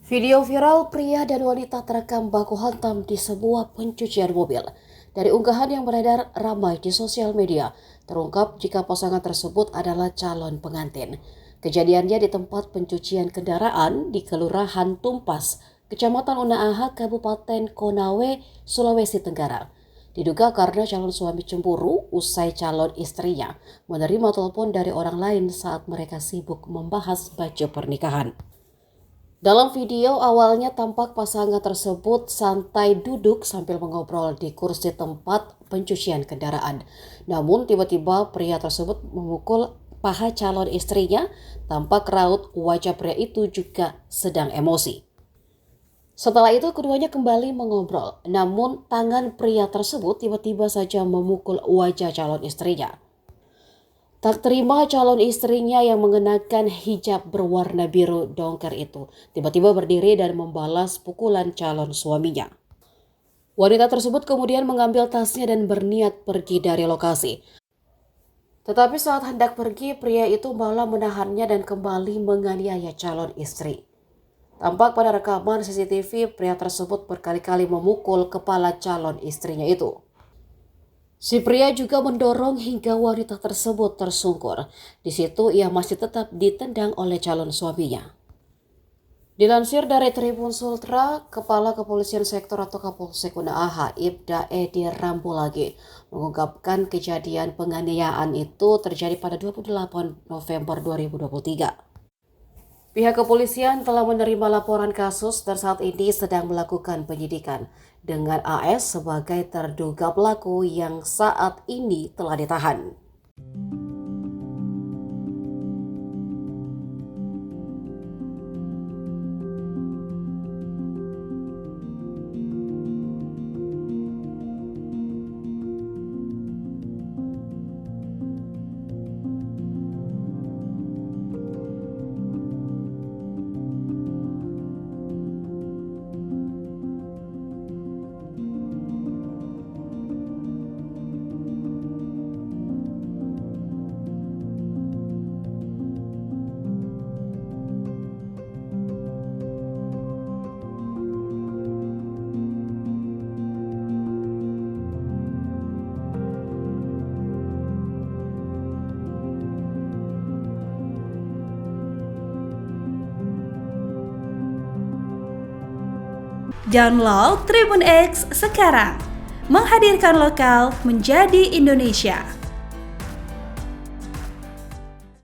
Video viral pria dan wanita terekam baku hantam di sebuah pencucian mobil. Dari unggahan yang beredar ramai di sosial media, terungkap jika pasangan tersebut adalah calon pengantin. Kejadiannya di tempat pencucian kendaraan di Kelurahan Tumpas, Kecamatan Unaaha, Kabupaten Konawe, Sulawesi Tenggara. Diduga karena calon suami cemburu usai calon istrinya menerima telepon dari orang lain saat mereka sibuk membahas baju pernikahan. Dalam video awalnya tampak pasangan tersebut santai duduk sambil mengobrol di kursi tempat pencucian kendaraan. Namun tiba-tiba pria tersebut memukul paha calon istrinya, tampak raut wajah pria itu juga sedang emosi. Setelah itu keduanya kembali mengobrol, namun tangan pria tersebut tiba-tiba saja memukul wajah calon istrinya. Tak terima calon istrinya yang mengenakan hijab berwarna biru dongker itu tiba-tiba berdiri dan membalas pukulan calon suaminya. Wanita tersebut kemudian mengambil tasnya dan berniat pergi dari lokasi. Tetapi saat hendak pergi, pria itu malah menahannya dan kembali menganiaya calon istri. Tampak pada rekaman CCTV, pria tersebut berkali-kali memukul kepala calon istrinya itu. Si pria juga mendorong hingga wanita tersebut tersungkur. Di situ ia masih tetap ditendang oleh calon suaminya. Dilansir dari Tribun Sultra, Kepala Kepolisian Sektor atau Kapolsek Unaaha, Ibda Edi Rambulagi, mengungkapkan kejadian penganiayaan itu terjadi pada 28 November 2023. Pihak kepolisian telah menerima laporan kasus dan saat ini sedang melakukan penyidikan dengan AS sebagai terduga pelaku yang saat ini telah ditahan. Download Tribun X sekarang, menghadirkan lokal menjadi Indonesia.